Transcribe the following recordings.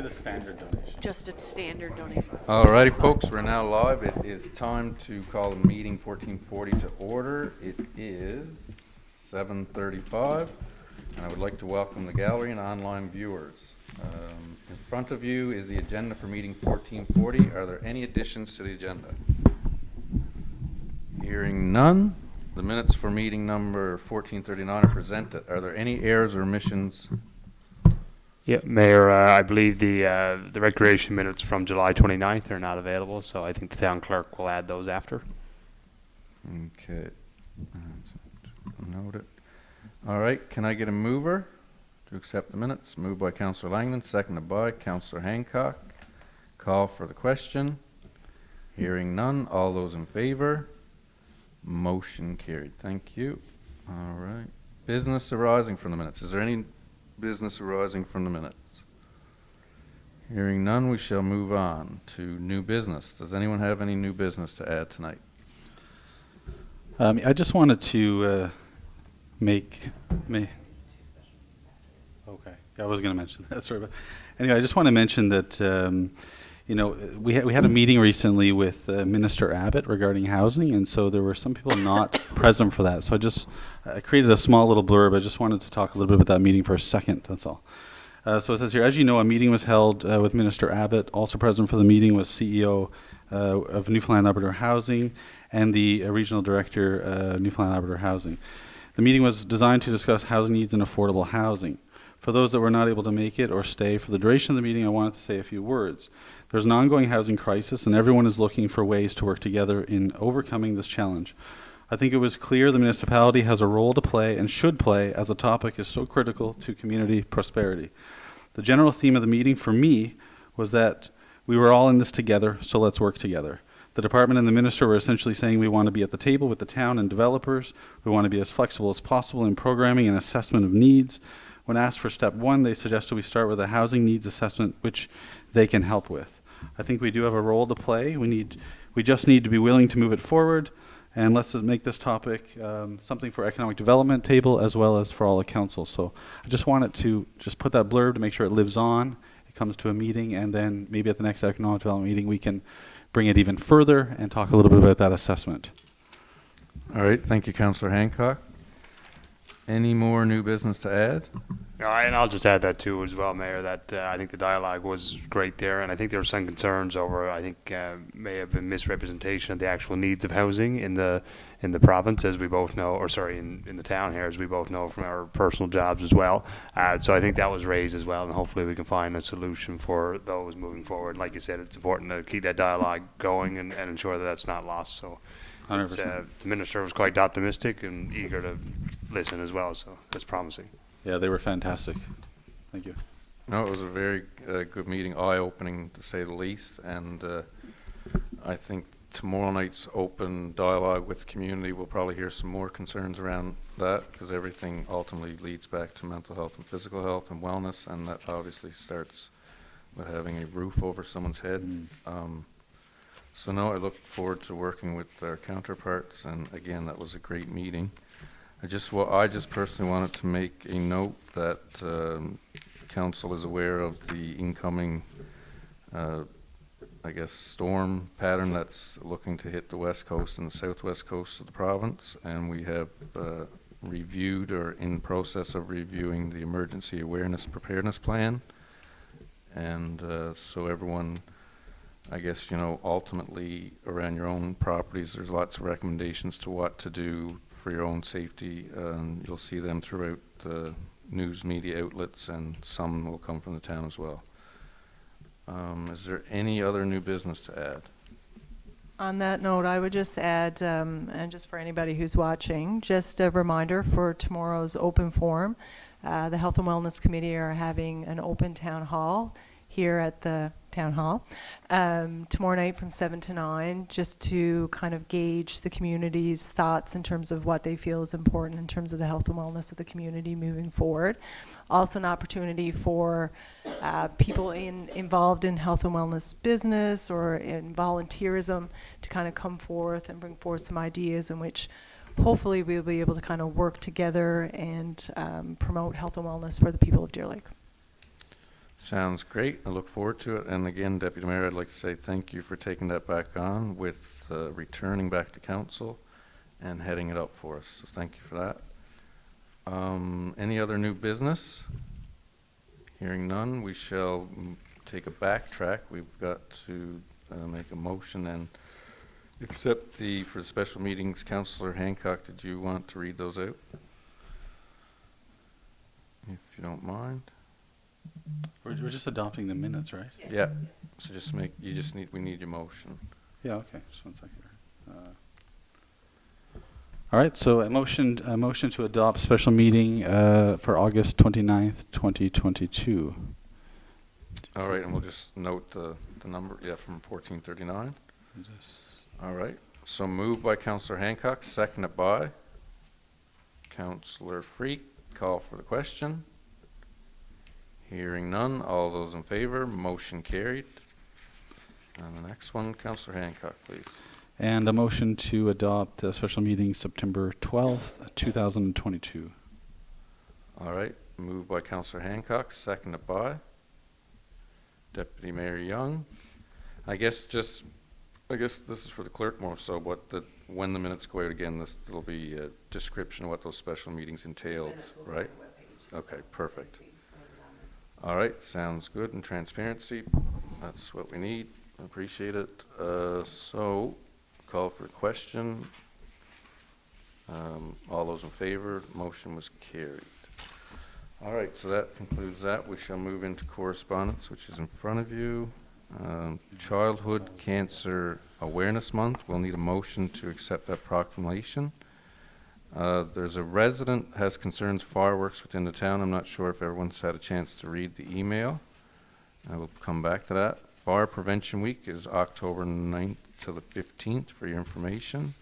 did a standard donation. Just a standard donation. Alrighty, folks, we're now live. It is time to call the meeting 1440 to order. It is 7:35, and I would like to welcome the gallery and online viewers. In front of you is the agenda for meeting 1440. Are there any additions to the agenda? Hearing none, the minutes for meeting number 1439 are presented. Are there any errors or omissions? Yeah, Mayor, I believe the recreation minutes from July 29th are not available, so I think the town clerk will add those after. Okay. Note it. All right, can I get a mover to accept the minutes? Moved by Councillor Langland, seconded by Councillor Hancock. Call for the question. Hearing none. All those in favor? Motion carried. Thank you. All right. Business arising from the minutes. Is there any business arising from the minutes? Hearing none, we shall move on to new business. Does anyone have any new business to add tonight? I just wanted to make okay. I was going to mention that. Sorry, but anyway, I just want to mention that we had a meeting recently with Minister Abbott regarding housing, and so there were some people not present for that. So I created a small little blurb. I just wanted to talk a little bit about that meeting for a second. That's all. So it says here, as you know, a meeting was held with Minister Abbott. Also present for the meeting was CEO of Newfoundland Labrador Housing and the Regional Director, Newfoundland Labrador Housing. The meeting was designed to discuss housing needs and affordable housing. For those that were not able to make it or stay for the duration of the meeting, I wanted to say a few words. There's an ongoing housing crisis, and everyone is looking for ways to work together in overcoming this challenge. I think it was clear the municipality has a role to play and should play, as the topic is so critical to community prosperity. The general theme of the meeting for me was that we were all in this together, so let's work together. The department and the minister were essentially saying we want to be at the table with the town and developers. We want to be as flexible as possible in programming and assessment of needs. When asked for step one, they suggested we start with a housing needs assessment, which they can help with. I think we do have a role to play. We just need to be willing to move it forward, and let's just make this topic something for economic development table as well as for all the council. So I just wanted to just put that blurb to make sure it lives on. It comes to a meeting, and then maybe at the next economic development meeting we can bring it even further and talk a little bit about that assessment. All right, thank you, Councillor Hancock. Any more new business to add? And I'll just add that too as well, Mayor, that I think the dialogue was great there, and I think there were some concerns over, I think, may have been misrepresentation of the actual needs of housing in the province, as we both know, or sorry, in the town here, as we both know from our personal jobs as well. So I think that was raised as well, and hopefully we can find a solution for those moving forward. Like you said, it's important to keep that dialogue going and ensure that that's not lost. So the minister was quite optimistic and eager to listen as well, so that's promising. Yeah, they were fantastic. Thank you. No, it was a very good meeting, eye-opening to say the least, and I think tomorrow night's open dialogue with the community will probably hear some more concerns around that, because everything ultimately leads back to mental health and physical health and wellness, and that obviously starts with having a roof over someone's head. So no, I look forward to working with our counterparts, and again, that was a great meeting. I just personally wanted to make a note that council is aware of the incoming, storm pattern that's looking to hit the west coast and the southwest coast of the province, and we have reviewed or in process of reviewing the emergency awareness preparedness plan, and so everyone, I guess, ultimately around your own properties, there's lots of recommendations to what to do for your own safety, and you'll see them throughout the news media outlets, and some will come from the town as well. Is there any other new business to add? On that note, I would just add, and just for anybody who's watching, just a reminder for tomorrow's open forum. The Health and Wellness Committee are having an open town hall here at the town hall tomorrow night from 7 to 9, just to kind of gauge the community's thoughts in terms of what they feel is important in terms of the health and wellness of the community moving forward. Also an opportunity for people involved in health and wellness business or in volunteerism to kind of come forth and bring forth some ideas in which hopefully we'll be able to kind of work together and promote health and wellness for the people of Deer Lake. Sounds great. I look forward to it. And again, Deputy Mayor, I'd like to say thank you for taking that back on with returning back to council and heading it up for us. So thank you for that. Any other new business? Hearing none, we shall take a backtrack. We've got to make a motion and accept for the special meetings. Councillor Hancock, did you want to read those out? If you don't mind. We're just adopting the minutes, right? Yeah. So we need your motion. Yeah, okay, just one second. All right, so a motion to adopt special meeting for August 29th, 2022. All right, and we'll just note the number, from 1439. All right, so moved by Councillor Hancock, seconded by Councillor Freak. Call for the question. Hearing none, all those in favor, motion carried. And the next one, Councillor Hancock, please. And a motion to adopt a special meeting September 12th, 2022. All right, moved by Councillor Hancock, seconded by Deputy Mayor Young. I guess this is for the clerk more so, but when the minutes go out again, there'll be a description of what those special meetings entailed, right? Okay, perfect. All right, sounds good. And transparency, that's what we need. Appreciate it. So, call for a question. All those in favor, motion was carried. All right, so that concludes that. We shall move into correspondence, which is in front of you. Childhood Cancer Awareness Month. We'll need a motion to accept that proclamation. There's a resident has concerns fireworks within the town. I'm not sure if everyone's had a chance to read the email. I will come back to that. Fire Prevention Week is October 9th to the 15th for your information.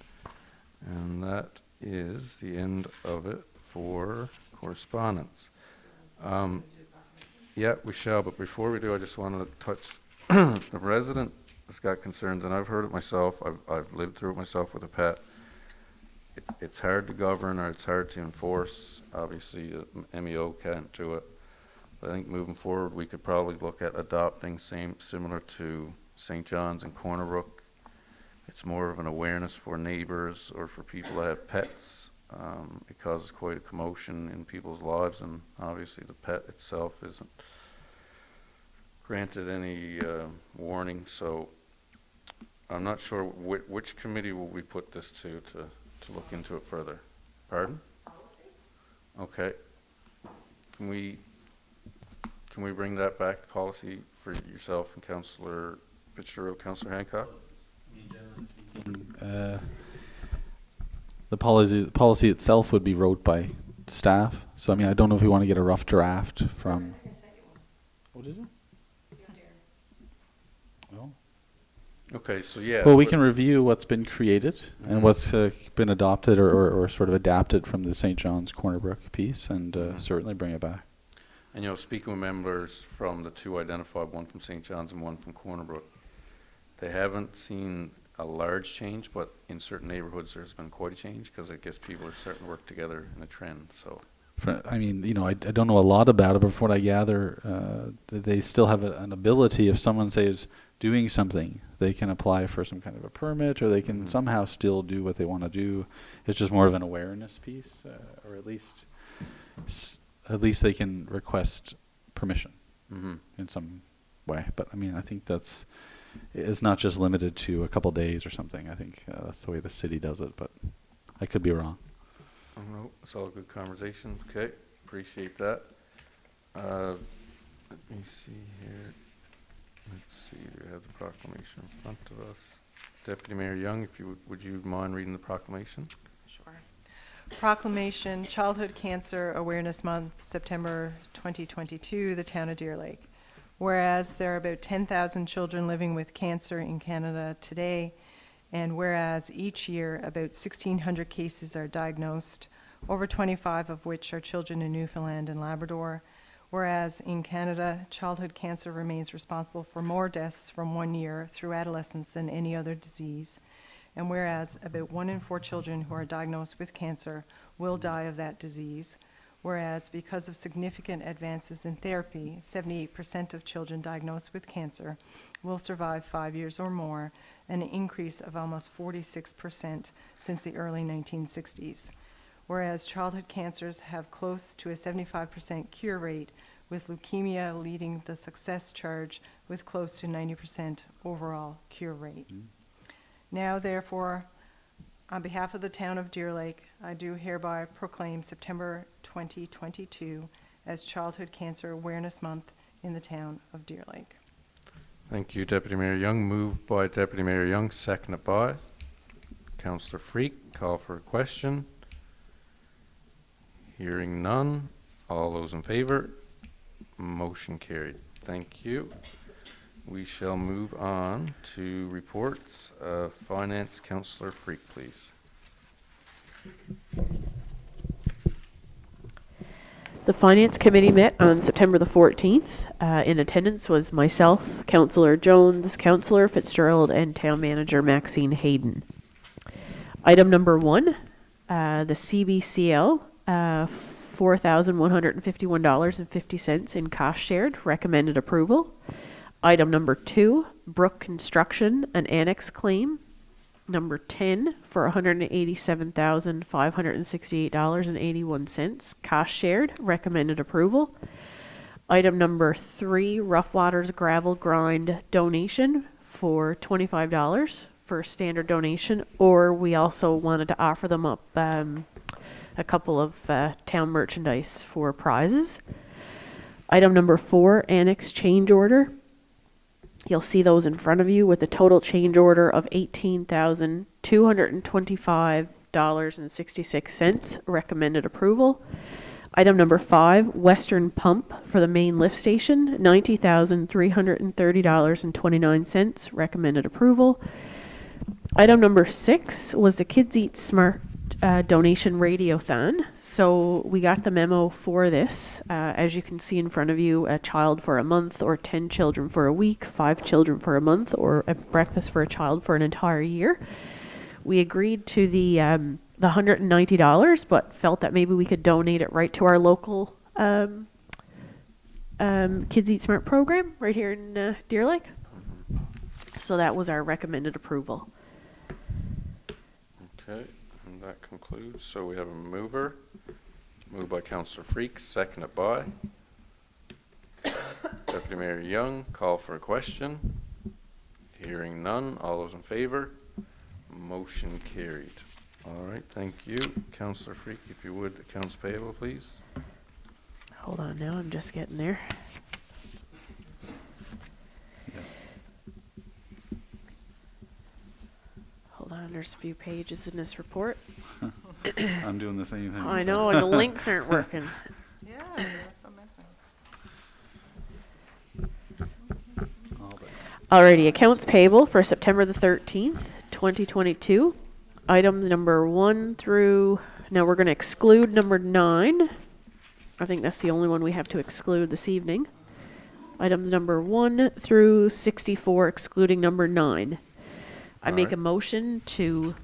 And that is the end of it for correspondence. Yeah, we shall, but before we do, I just want to touch the resident has got concerns, and I've heard it myself. I've lived through it myself with a pet. It's hard to govern, or it's hard to enforce. Obviously, MEO can't do it. But I think moving forward, we could probably look at adopting similar to St. John's and Corner Brook. It's more of an awareness for neighbors or for people that have pets. It causes quite a commotion in people's lives, and obviously the pet itself isn't granted any warning. So I'm not sure which committee will we put this to look into it further. Pardon? Okay. Can we bring that back to policy for yourself and Councillor Fitzgerald, Councillor Hancock? The policy itself would be wrote by staff. So, I mean, I don't know if we want to get a rough draft from... Oh, did it? Oh. Okay, so yeah. Well, we can review what's been created and what's been adopted or sort of adapted from the St. John's Corner Brook piece, and certainly bring it back. And, speaking with members from the two identified, one from St. John's and one from Corner Brook, they haven't seen a large change, but in certain neighborhoods there's been quite a change, because I guess people are starting to work together in a trend. So, I mean, I don't know a lot about it, but from what I gather, they still have an ability. If someone says doing something, they can apply for some kind of a permit, or they can somehow still do what they want to do. It's just more of an awareness piece, or at least they can request permission in some way. But I mean, I think it's not just limited to a couple days or something. I think that's the way the city does it, but I could be wrong. Oh, no, it's all good conversation. Okay, appreciate that. Let me see here. Let's see, we have the proclamation in front of us. Deputy Mayor Young, would you mind reading the proclamation? Sure. Proclamation, Childhood Cancer Awareness Month, September 2022, the town of Deer Lake. Whereas there are about 10,000 children living with cancer in Canada today, and whereas each year about 1,600 cases are diagnosed, over 25 of which are children in Newfoundland and Labrador. Whereas in Canada, childhood cancer remains responsible for more deaths from 1 year through adolescence than any other disease. And whereas about 1 in 4 children who are diagnosed with cancer will die of that disease. Whereas because of significant advances in therapy, 78% of children diagnosed with cancer will survive 5 years or more, an increase of almost 46% since the early 1960s. Whereas childhood cancers have close to a 75% cure rate, with leukemia leading the success charge with close to 90% overall cure rate. Now, therefore, on behalf of the town of Deer Lake, I do hereby proclaim September 2022 as Childhood Cancer Awareness Month in the town of Deer Lake. Thank you, Deputy Mayor Young. Moved by Deputy Mayor Young, seconded by Councillor Freak. Call for a question. Hearing none. All those in favour? Motion carried. Thank you. We shall move on to reports. Finance, Councillor Freak, please. The Finance Committee met on September the 14th. In attendance was myself, Councillor Jones, Councillor Fitzgerald, and Town Manager Maxine Hayden. Item number 1, the CBCL, $4,151.50 in cost shared, recommended approval. Item number 2, Brook Construction, an annex claim. Number 10 for $187,568.81, cost shared, recommended approval. Item number 3, Rough Waters Gravel Grind donation for $25 for standard donation, or we also wanted to offer them up a couple of town merchandise for prizes. Item number 4, annex change order. You'll see those in front of you with a total change order of $18,225.66, recommended approval. Item number 5, Western Pump for the main lift station, $90,330.29, recommended approval. Item number 6 was the Kids Eat Smart donation radiothon. So we got the memo for this. As you can see in front of you, a child for a month, or 10 children for a week, 5 children for a month, or a breakfast for a child for an entire year. We agreed to the $190, but felt that maybe we could donate it right to our local Kids Eat Smart program right here in Deer Lake. So that was our recommended approval. Okay, and that concludes. So we have a mover. Moved by Councillor Freak, seconded by Deputy Mayor Young. Call for a question. Hearing none. All those in favour? Motion carried. All right, thank you. Councillor Freak, if you would, accounts payable, please. Hold on now, I'm just getting there. Hold on, there's a few pages in this report. I'm doing the same thing. I so- know, and the links aren't working. Yeah, there's some missing. Oh, but- Alrighty, accounts payable for September the 13th, 2022. Items number 1 through, now we're going to exclude number 9. I think that's the only one we have to exclude this evening. Items number 1 through 64, excluding number 9. I make a motion to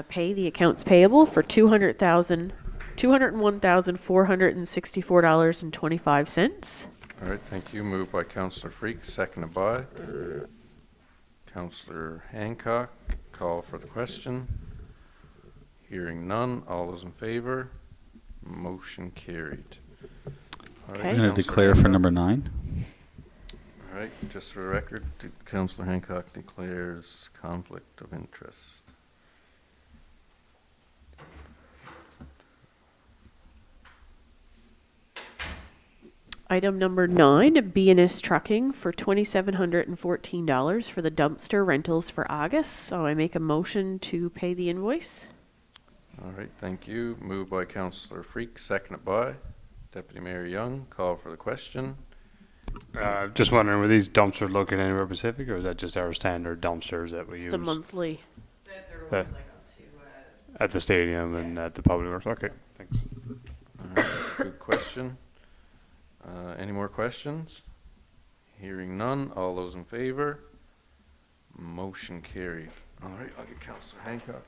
pay the accounts payable for $201,464.25. All right, thank you. Moved by Councillor Freak, seconded by Councillor Hancock. Call for the question. Hearing none. All those in favour? Motion carried. All Okay. I'm going to Councillor declare for Hancock. number 9. All right, just for the record, Councillor Hancock declares conflict of interest. Item number 9, B&S Trucking for $2,714 for the dumpster rentals for August. So I make a motion to pay the invoice. All right, thank you. Moved by Councillor Freak, seconded by Deputy Mayor Young. Call for the question. Just wondering, were these dumpsters located anywhere specific, or is that just our standard dumpsters that we It's use the monthly. at the stadium and at the public works? Okay, thanks. All right, good question. Any more questions? Hearing none. All those in favour? Motion carried. All right, I'll get Councillor Hancock.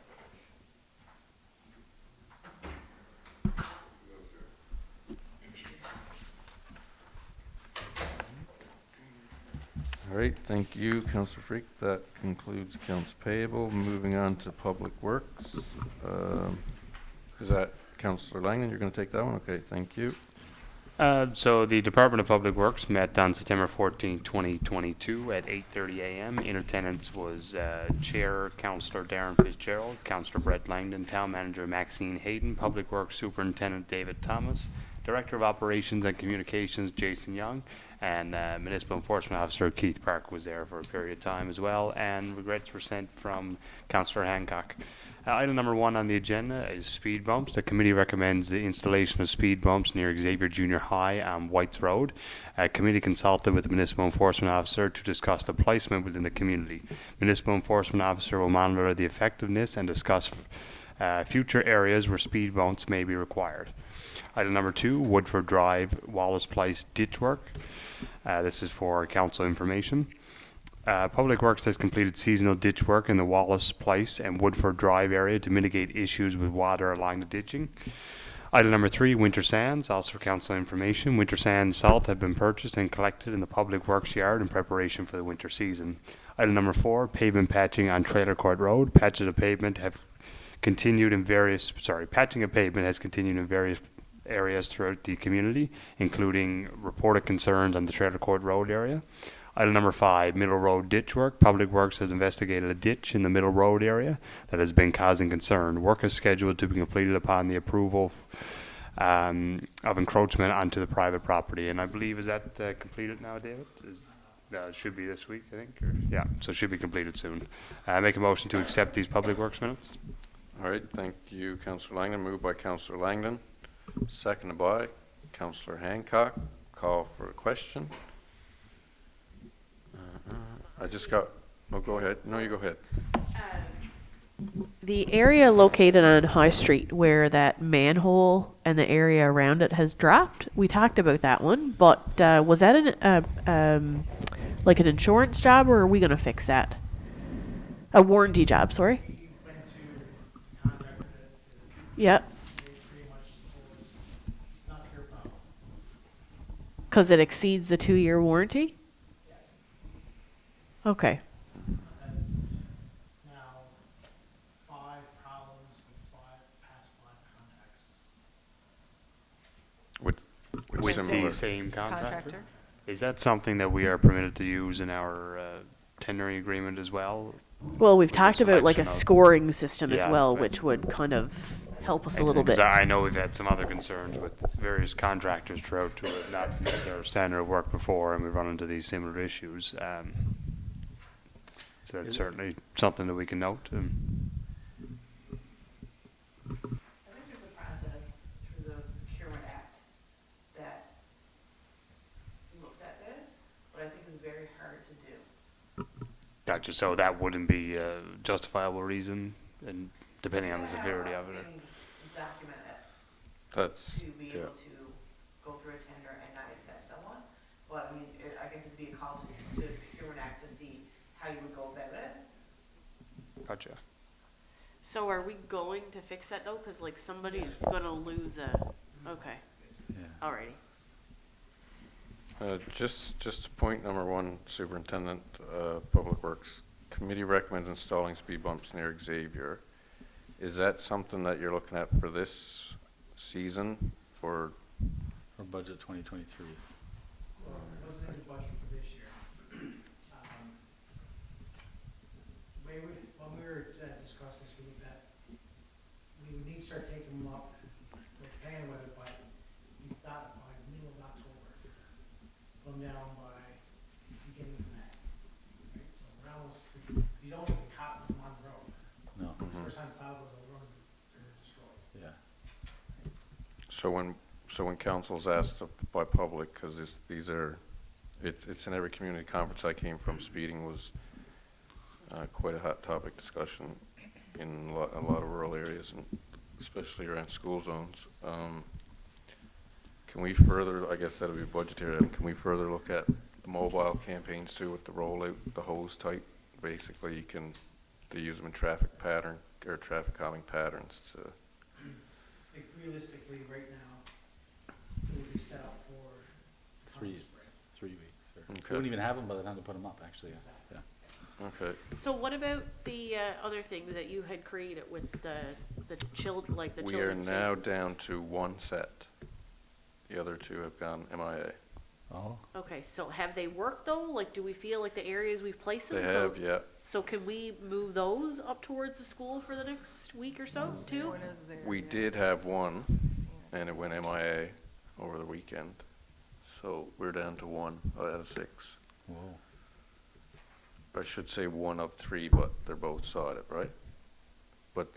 All right, thank you, Councillor Freak. That concludes accounts payable. Moving on to Public Works. Is that Councillor Langdon? You're going to take that one? Okay, thank you. So the Department of Public Works met on September 14, 2022 at 8:30 a.m. In attendance was Chair Councillor Darren Fitzgerald, Councillor Brett Langdon, Town Manager Maxine Hayden, Public Works Superintendent David Thomas, Director of Operations and Communications Jason Young, and Municipal Enforcement Officer Keith Park was there for a period of time as well, and regrets were sent from Councillor Hancock. Item number 1 on the agenda is speed bumps. The committee recommends the installation of speed bumps near Xavier Junior High on Whites Road. Committee consulted with the Municipal Enforcement Officer to discuss the placement within the community. Municipal Enforcement Officer will monitor the effectiveness and discuss future areas where speed bumps may be required. Item number 2, Woodford Drive, Wallace Place ditch work. This is for council information. Public Works has completed seasonal ditch work in the Wallace Place and Woodford Drive area to mitigate issues with water along the ditching. Item number 3, winter sands, also for council information. Winter sand salt have been purchased and collected in the Public Works yard in preparation for the winter season. Item number 4, pavement patching on Trailer Court Road. Patching of pavement has continued in various areas throughout the community, including reported concerns on the Trailer Court Road area. Item number 5, Middle Road ditch work. Public Works has investigated a ditch in the Middle Road area that has been causing concern. Work is scheduled to be completed upon the approval of encroachment onto the private property. And I believe, is that completed now, David? It should be this week, I think. Yeah, so it should be completed soon. Make a motion to accept these Public Works minutes. All right, thank you, Councillor Langdon. Moved by Councillor Langdon, seconded by Councillor Hancock. Call for a question. I just got, oh, go ahead. No, you go ahead. The area located on High Street where that manhole and the area around it has dropped, we talked about that one, but was that like an insurance job, or are we going to fix that? A warranty job, sorry. Yeah. Because it exceeds the 2-year warranty? Okay. That's now 5 problems with 5 contacts. With With similar. the same contractor? Is that something that we are permitted to use in our tendering agreement as well? Well, we've With the talked about like a selection of- scoring system as Yeah, well, right. which would kind of help us a little bit. Because I know we've had some other concerns with various contractors throughout who have not met their standard of work before, and we've run into these similar issues. So that's certainly something that we can note. I think there's a process through the Procurement Act that looks at this, but I think is very hard to do. Gotcha. So that wouldn't be a justifiable reason, and depending on the severity of it. Things documented That's, to be yeah. able to go through a tender and not accept someone. But I mean, I guess it'd be a call to Procurement Act to see how you would go about it. Gotcha. So are we going to fix that though? Because like somebody's gonna lose a. Okay. Yeah. Alrighty. Just to point number 1, Superintendent Public Works Committee recommends installing speed bumps near Xavier. Is that something that you're looking at for this season? For budget 2023. Well, it wasn't in the budget for this year. When we were discussing this, we looked at, we would need to start taking them up, depending on weather, but we thought by middle of October. Put them down by beginning of May. Right, so we're almost, you don't even caught them on the road. No. First time plow goes over them, they're destroyed. Yeah. so when council's asked by public, because these are, it's in every community conference I came from. Speeding was quite a hot topic discussion in a lot of rural areas, and especially around school zones. Can we further, I guess that'll be budgetary, can we further look at the mobile campaigns too, with the rollout, the hose type? Basically, you can, they use them in traffic pattern, or traffic calming patterns to, Like realistically, right now, it would be set up for 3 spring. 3 weeks. Or We Okay, wouldn't even have them by the time to put them up, actually, yeah. okay. So what about the other things that you had created with the children, like the We are children's now spaces? down to one set. The other two have gone MIA. Oh. Okay, so have they worked though? Like, do we feel like the areas we've placed them? They have, yeah. So can we move those up towards the school for the next week or so too? One is there, We yeah. did have one, Seen it. and it went MIA over the weekend. So we're down to one out of 6. Whoa. I should say 1 of 3, but they're both saw it, right? But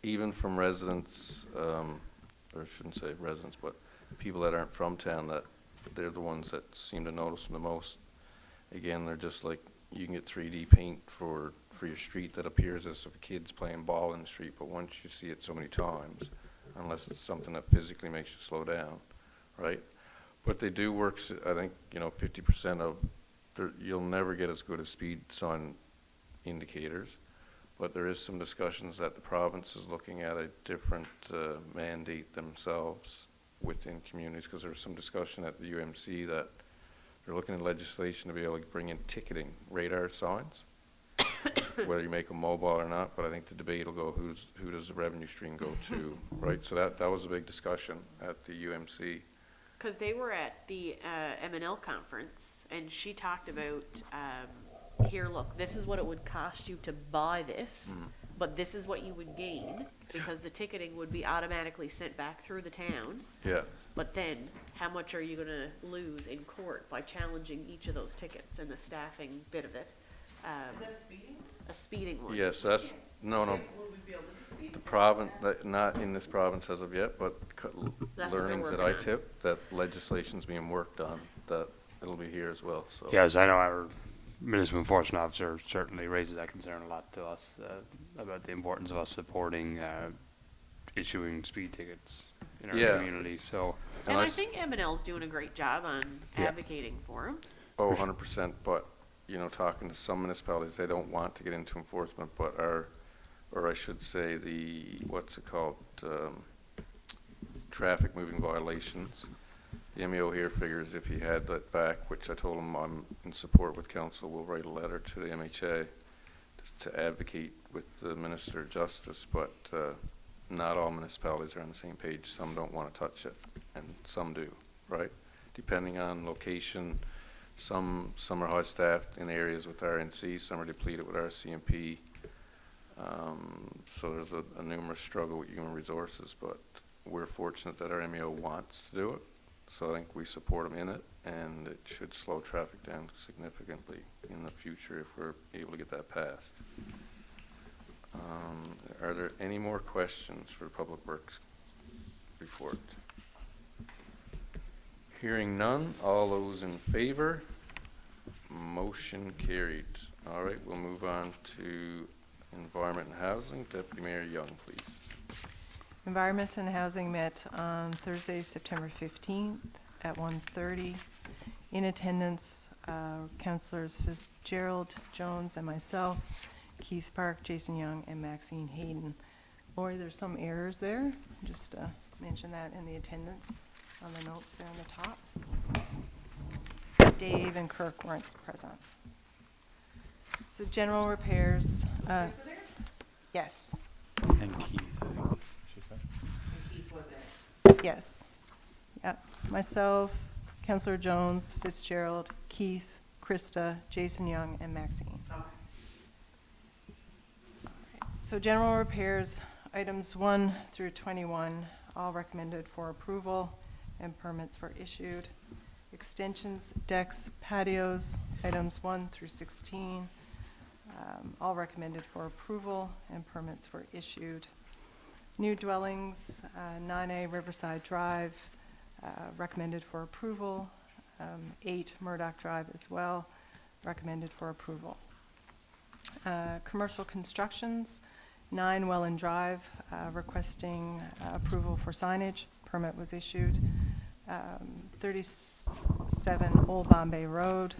even from residents, or I shouldn't say residents, but people that aren't from town, that they're the ones that seem to notice them the most. Again, they're just like, you can get 3D paint for your street that appears as if a kid's playing ball in the street, but once you see it so many times, unless it's something that physically makes you slow down, right? But they do work, I think, 50% of, you'll never get as good as speed sign indicators, but there is some discussions that the province is looking at a different mandate themselves within communities, because there was some discussion at the UMC that they're looking at legislation to be able to bring in ticketing radar signs, whether you make them mobile or not. But I think the debate will go, who does the revenue stream go to, right? So that was a big discussion at the UMC. Because they were at the M&L conference, and she talked about, here, look, this is what it would cost you to buy this, but this is what you would gain, because the ticketing would be automatically sent back through the town. Yeah, But then, how much are you gonna lose in court by challenging each of those tickets and the staffing bit of it? Is that a speeding one? A speeding one. yes, that's, no, Will we be able to do speed? the province, not in this province as of yet, but That's what they're learnings that I working on. took, that legislation's being worked on, that it'll be here as well, so. Yes, I know our municipal enforcement officer certainly raises that concern a lot to us, about the importance of us supporting, issuing speed tickets in our Yeah. community, so. And I s- think M&L's doing a great job on Yeah. advocating for them. Oh, 100%, but, talking to some municipalities, they don't want to get into enforcement, but or I should say what's it called, traffic moving violations. The MEO here figures if he had that back, which I told him I'm in support with council, we'll write a letter to the MHA just to advocate with the Minister of Justice, but not all municipalities are on the same page. Some don't want to touch it, and some do, right? Depending on location, some are high-staffed in areas with RNC, some are depleted with RCMP. So there's a numerous struggle with human resources, but we're fortunate that our MEO wants to do it. So I think we support them in it, and it should slow traffic down significantly in the future if we're able to get that passed. Are there any more questions for Public Works report? Hearing none, all those in favor? Motion carried. All right, we'll move on to Environment and Housing. Deputy Mayor Young, please. Environment and Housing met on Thursday, September 15th at 1:30. In attendance, Councillors Fitzgerald, Jones, and myself, Keith Park, Jason Young, and Maxine Hayden. Lori, there's some errors there. Just mention that in the attendance on the notes there on the top. Dave and Kirk weren't present. So general repairs, Krista there? yes, And Keith, I think she said. And Keith was there. yes. Yep, myself, Councillor Jones, Fitzgerald, Keith, Krista, Jason Young, and Maxine. Okay. So general repairs, items 1 through 21, all recommended for approval and permits were issued. Extensions, decks, patios, items 1 through 16, all recommended for approval and permits were issued. New dwellings, 9A Riverside Drive, recommended for approval. 8 Murdoch Drive as well, recommended for approval. Commercial constructions, 9 Welland Drive, requesting approval for signage. Permit was issued. 37 Old Bombay Road,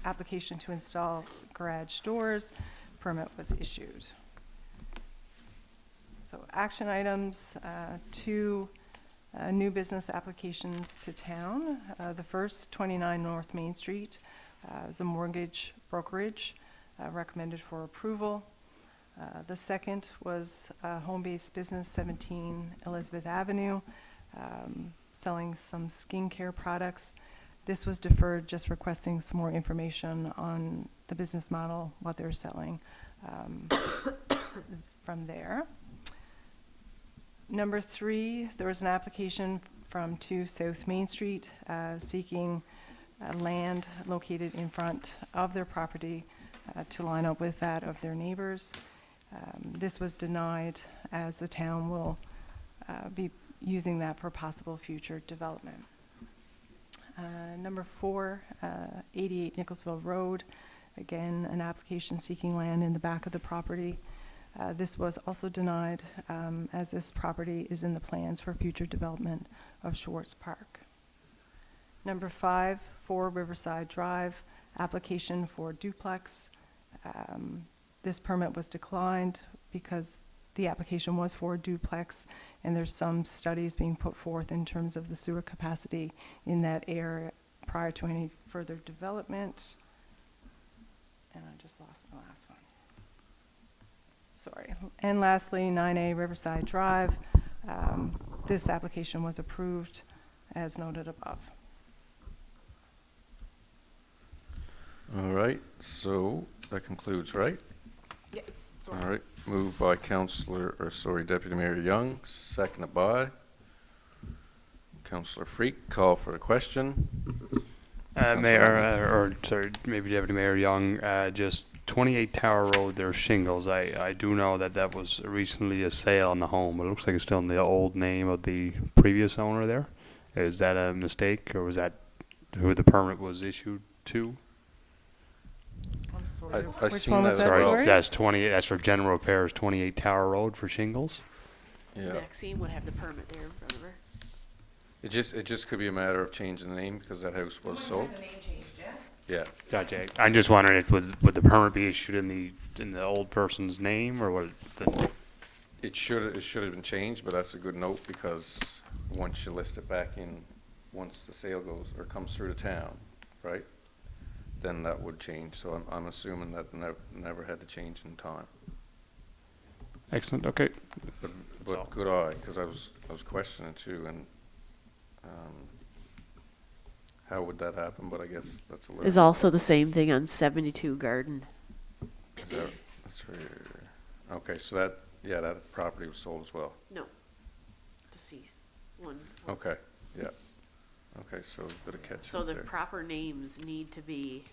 application to install garage doors. Permit was issued. So action items, 2 New business applications to town. The first, 29 North Main Street, is a mortgage brokerage recommended for approval. The second was home-based business, 17 Elizabeth Avenue, selling some skincare products. This was deferred, just requesting some more information on the business model, what they're selling from there. Number 3, there was an application from 2 South Main Street seeking land located in front of their property to line up with that of their neighbors. This was denied as the town will be using that for possible future development. Number 4, 88 Nicholsville Road, again, an application seeking land in the back of the property. This was also denied as this property is in the plans for future development of Schwartz Park. Number 5, 4 Riverside Drive, application for duplex. This permit was declined because the application was for a duplex, and there's some studies being put forth in terms of the sewer capacity in that area prior to any further development. And I just lost my last one. Sorry. And lastly, 9A Riverside Drive. This application was approved as noted above. All right, so that concludes, right? Yes. All right, moved by Deputy Mayor Young, seconded by Councillor Freak. Call for the question. Maybe Deputy Mayor Young, just 28 Tower Road, there's shingles. I do know that was recently a sale on the home, but it looks like it's still in the old name of the previous owner there. Is that a mistake, or was that who the permit was issued to? I'm sorry. I Which seen one was that that, as well. sorry? That's 20. That's for general repairs, 28 Tower Road for shingles. Yeah, Maxine would have the permit there in front of her. it just could be a matter of changing the name because that house was sold. The name changed, yeah? Yeah, Gotcha. I'm just wondering if would the permit be issued in the old person's name, or was the it should have been changed, but that's a good note because once you list it back in, once the sale goes or comes through the town, right? Then that would change. So I'm assuming that never had to change in time. excellent? Okay. But all. good eye, because I was questioning too, and how would that happen? But I guess that's a little. Is also the same thing on 72 Garden. That's right. Okay, so that property was sold as well. No. Deceased. One. was- Okay, yeah. Okay, so a bit of catch So up the there. proper names need to be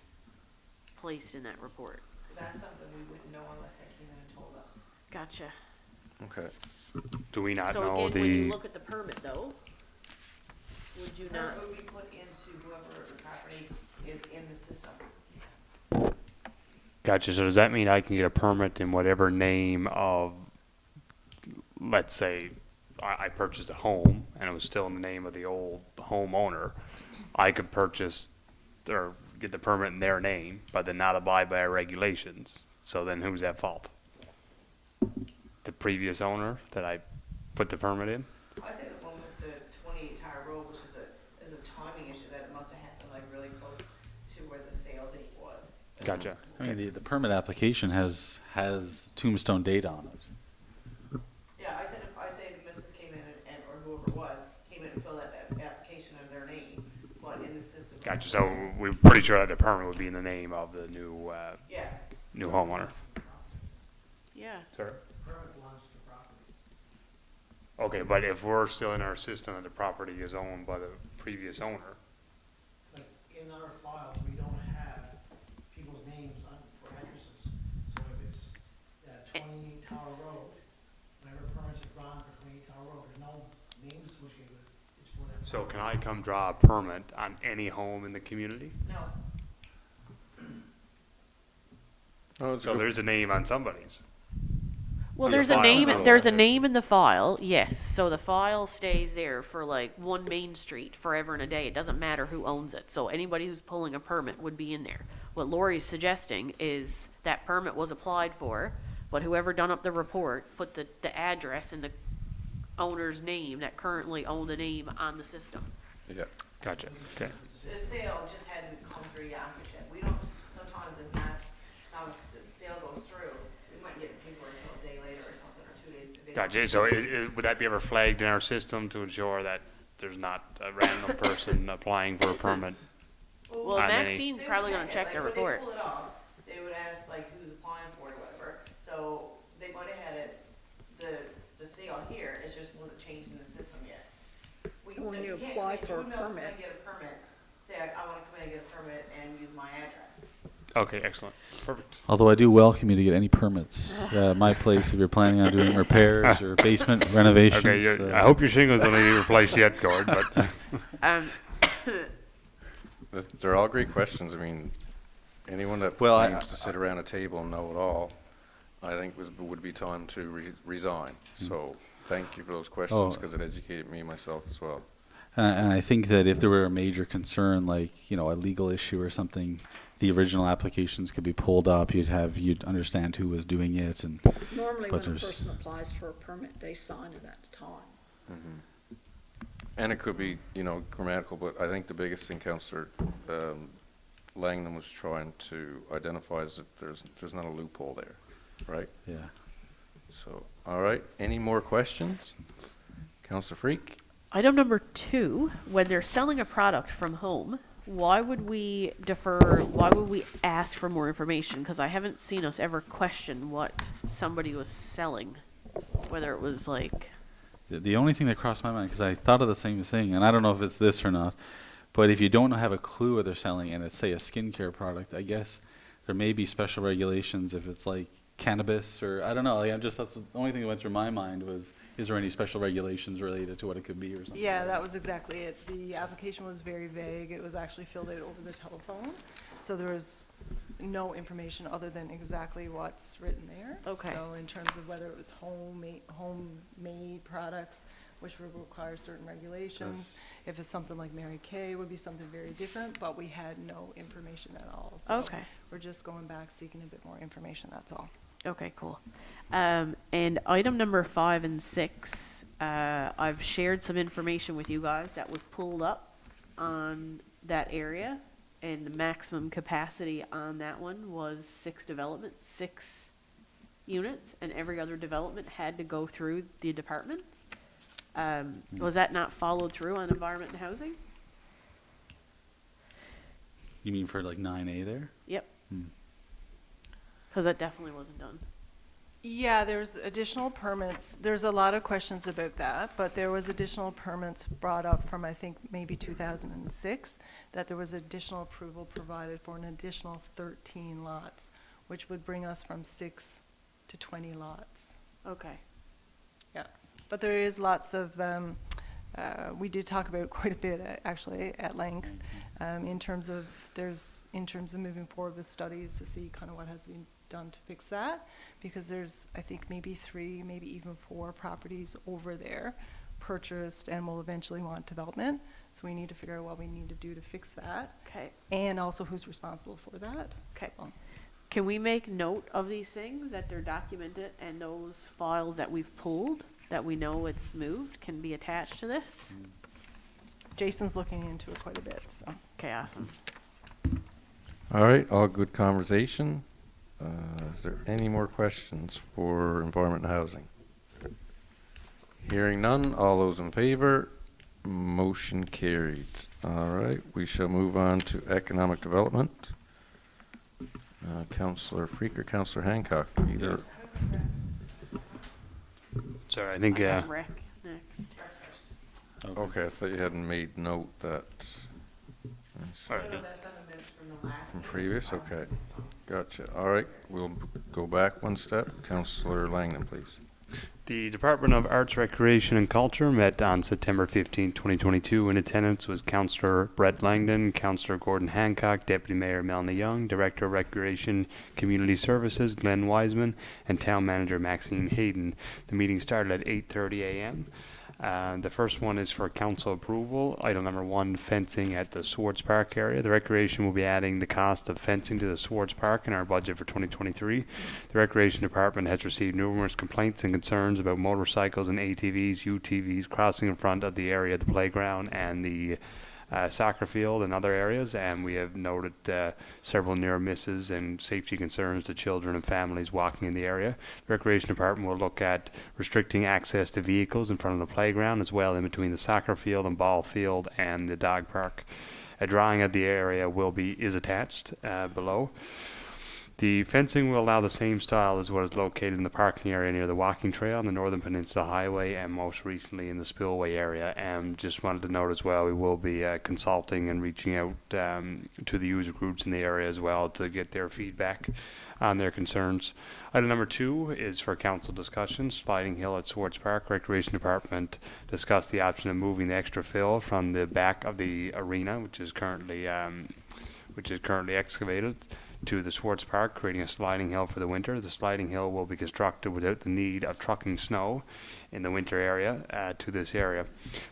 placed in that report. That's something we wouldn't know unless they came in and told us. Gotcha. Okay. Do we not So know again, when you the? look at the permit though, would you not? Permit would be put into whoever the property is in the system. Gotcha. So does that mean I can get a permit in whatever name of, let's say, I purchased a home and it was still in the name of the old homeowner, I could purchase or get the permit in their name, but then not abide by our regulations. So then who's at fault? The previous owner that I put the permit in? I think the one with the 28 Tower Road, which is a timing issue, that it must have happened like really close to where the sale date was. Gotcha. I mean, the permit application has tombstone date on it. Yeah, I said if Mrs. came in and or whoever it was, came in and filled out that application in their name, but in the system. Gotcha. So we're pretty sure that the permit would be in the name of the new Yeah. new homeowner. Yeah. Sir? Permit belongs to the property. Okay, but if we're still in our system that the property is owned by the previous owner, But in our files, we don't have people's names on, for addresses. So if it's 28 Tower Road, whenever permits are drawn for 28 Tower Road, there's no names associated with it. It's for that. so can I come draw a permit on any home in the community? No. Oh, it's So good. there's a name on somebody's. Well, Your there's a file's name. not There's a open. name in the file. Yes. So the file stays there for like 1 Main Street forever and a day. It doesn't matter who owns it. So anybody who's pulling a permit would be in there. What Lori's suggesting is that permit was applied for, but whoever done up the report put the address in the owner's name that currently own the name on the system. Yeah. Gotcha, okay. The sale just hadn't come through Yonkers yet. We don't, sometimes it's not, the sale goes through, we might get paper until a day later or something, or 2 days. They don't- Gotcha, so would that be ever flagged in our system to ensure that there's not a random person applying for a permit? Well, On any- Maxine's They would probably gonna it, check like, their when report. They pull it up, they would ask like who's applying for it or whatever, so they might have had it, the sale here, it just wasn't changed in the system yet. When you can't apply come in- for a you wouldn't be able to come in permit. and get a permit, say I wanna come in and get a permit and use my address. Okay, excellent, perfect. Although I do welcome you to get any permits. My place, if you're planning on doing repairs or basement renovations. Okay, I hope your shingles don't need to be replaced yet, Gord, but, Um, They're all great questions. I mean, anyone that Well, I- claims to sit around a table and know it all, I think would be time to resign. So thank you for those questions Oh. because it educated me myself as well. And I think that if there were a major concern, like, you know, a legal issue or something, the original applications could be pulled up. You'd understand who was doing it, and Normally, But when a there's- person applies for a permit, they sign it at the time. And it could be, you know, grammatical, but I think the biggest thing Councillor Langdon was trying to identify is that there's not a loophole there, right? yeah. So, all right, any more questions? Councillor Freak? Item number 2, when they're selling a product from home, why would we ask for more information? Because I haven't seen us ever question what somebody was selling, whether it was like, The only thing that crossed my mind, because I thought of the same thing, and I don't know if it's this or not, but if you don't have a clue what they're selling, and it's, say, a skincare product, I guess there may be special regulations if it's like cannabis, or I don't know. Like, that's the only thing that went through my mind was, is there any special regulations related to what it could be or something? Yeah, that was exactly it. The application was very vague. It was actually filled out over the telephone. So there was no information other than exactly what's written there. Okay. So in terms of whether it was homemade products, which would require certain regulations. If it's something like Mary Kay, it would be something very different, but we had no information at all. So Okay. we're just going back seeking a bit more information, that's all. okay, cool. And item number 5 and 6, I've shared some information with you guys that was pulled up on that area, and the maximum capacity on that one was 6 units, and every other development had to go through the department. Was that not followed through on environment and housing? You mean for like 9A there? Yep. Hmm. Because that definitely wasn't done. Yeah, there's additional permits. There's a lot of questions about that, but there was additional permits brought up from, I think, maybe 2006, that there was additional approval provided for an additional 13 lots, which would bring us from 6 to 20 lots. Okay. Yeah, but there is lots of, we did talk about it quite a bit, actually, at length, in terms of moving forward with studies to see kind of what has been done to fix that, because there's, I think, maybe 3, maybe even 4 properties over there purchased and will eventually want development. So we need to figure out what we need to do to fix that, Okay. and also who's responsible for that. Okay. So, Can we make note of these things, that they're documented, and those files that we've pulled, that we know it's moved, can be attached to this? Jason's looking into it quite a bit, so. Okay, awesome. All right, all good conversation. Is there any more questions for environment and housing? Hearing none, all those in favor, motion carried. All right, we shall move on to economic development. Councillor Freak or Councillor Hancock, either. sorry, I think, Item rec next. Okay, I thought you hadn't made note that. all right. No, that's on the minutes from the last. From meeting. previous, okay. Gotcha. All right, we'll go back one step. Councillor Langdon, please. The Department of Arts, Recreation and Culture met on September 15, 2022. In attendance was Councillor Brett Langdon, Councillor Gordon Hancock, Deputy Mayor Melanie Young, Director of Recreation Community Services Glenn Wiseman, and Town Manager Maxine Hayden. The meeting started at 8:30 a.m. The first one is for council approval. Item number 1, fencing at the Swartz Park area. The Recreation will be adding the cost of fencing to the Swartz Park in our budget for 2023. The Recreation Department has received numerous complaints and concerns about motorcycles and ATVs, UTVs crossing in front of the area, the playground, and the soccer field and other areas, and we have noted several near misses and safety concerns to children and families walking in the area. The Recreation Department will look at restricting access to vehicles in front of the playground, as well in between the soccer field and ball field and the dog park. A drawing of the area is attached below. The fencing will allow the same style as what is located in the parking area near the walking trail on the Northern Peninsula Highway, and most recently in the spillway area. And just wanted to note as well, we will be consulting and reaching out to the user groups in the area as well to get their feedback on their concerns. Item number 2 is for council discussion. Sliding Hill at Swartz Park. Recreation Department discussed the option of moving the extra fill from the back of the arena, which is currently excavated, to the Swartz Park, creating a sliding hill for the winter. The sliding hill will be constructed without the need of trucking snow in the winter area to this area.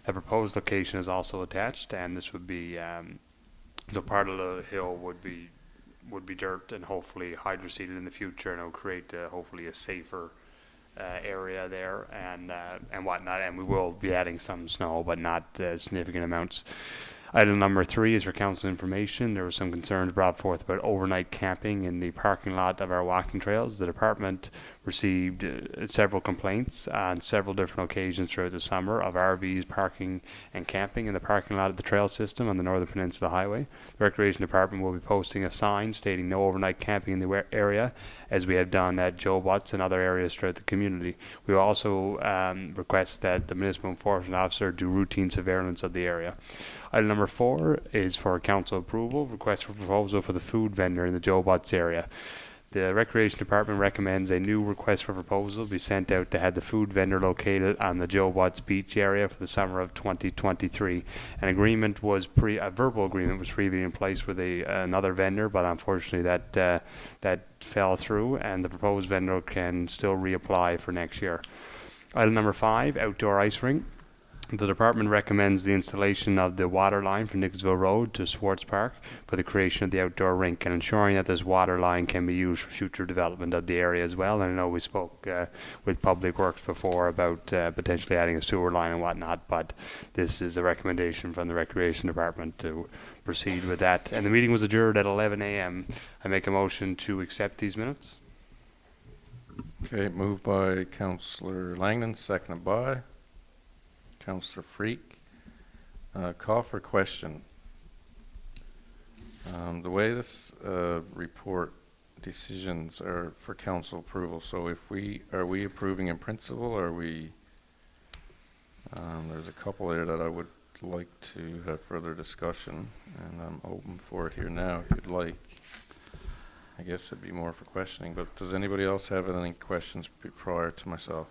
The proposed location is also attached, and this would be so part of the hill would be dirt and hopefully hydroseeded in the future, and it will create hopefully a safer area there and whatnot. And we will be adding some snow, but not significant amounts. Item number 3 is for council information. There were some concerns brought forth about overnight camping in the parking lot of our walking trails. The department received several complaints on several different occasions throughout the summer of RVs parking and camping in the parking lot of the trail system on the Northern Peninsula Highway. The Recreation Department will be posting a sign stating no overnight camping in the area, as we have done at Joe Butts and other areas throughout the community. We will also request that the Municipal Enforcement Officer do routine surveillance of the area. Item number 4 is for council approval. Request for proposal for the food vendor in the Joe Butts area. The Recreation Department recommends a new request for proposal be sent out to have the food vendor located on the Joe Butts Beach area for the summer of 2023. A verbal agreement was previously in place with another vendor, but unfortunately that fell through, and the proposed vendor can still reapply for next year. Item number 5, outdoor ice rink. The department recommends the installation of the water line from Nicholasville Road to Swartz Park for the creation of the outdoor rink, and ensuring that this water line can be used for future development of the area as well. And I know we spoke with Public Works before about potentially adding a sewer line and whatnot, but this is a recommendation from the Recreation Department to proceed with that. And the meeting was adjourned at 11 a.m. I make a motion to accept these minutes. Okay, moved by Councillor Langdon, seconded by Councillor Freak. Call for question. The way this report decisions are for council approval, so are we approving in principle, or are we, there's a couple there that I would like to have further discussion, and I'm open for it here now if you'd like. I guess it'd be more for questioning, but does anybody else have any questions prior to myself?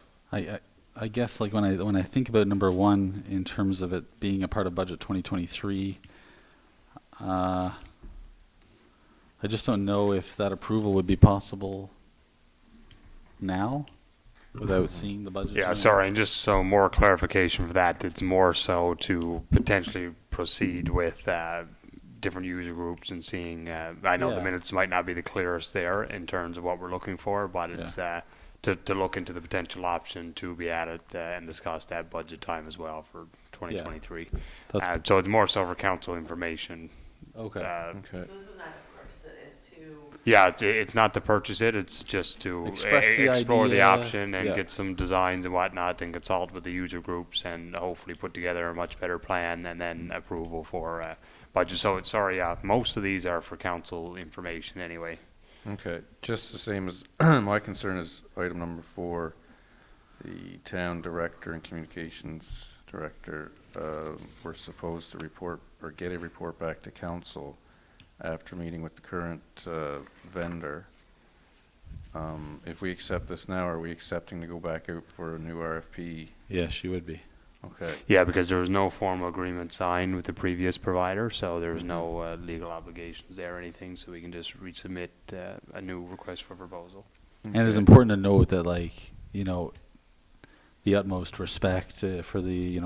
I guess like when I think about number 1 in terms of it being a part of budget 2023, I just don't know if that approval would be possible now without seeing the budget. Yeah, sorry, and just so more clarification for that, it's more so to potentially proceed with different user groups and seeing, I know the minutes might not be the clearest there in terms of what we're looking for, but it's to look into the potential option to be added and discussed at budget time as well for 2023. So it's more so for council information. Okay. Okay. So this is not to purchase it, it's to. Yeah, it's not to purchase it, it's just to explore the idea, option and get some designs and whatnot, and consult with the user groups and hopefully put together a much better plan and then approval for budget. So most of these are for council information anyway. Okay, just the same as my concern is item number 4, the town director and communications director were supposed to report or get a report back to council after meeting with the current vendor. If we accept this now, are we accepting to go back out for a new RFP? Yes, you would be. Okay. Yeah, because there was no formal agreement signed with the previous provider, so there was no legal obligations there or anything, so we can just resubmit a new request for proposal. And it's important to note that, like, you know, the utmost respect for the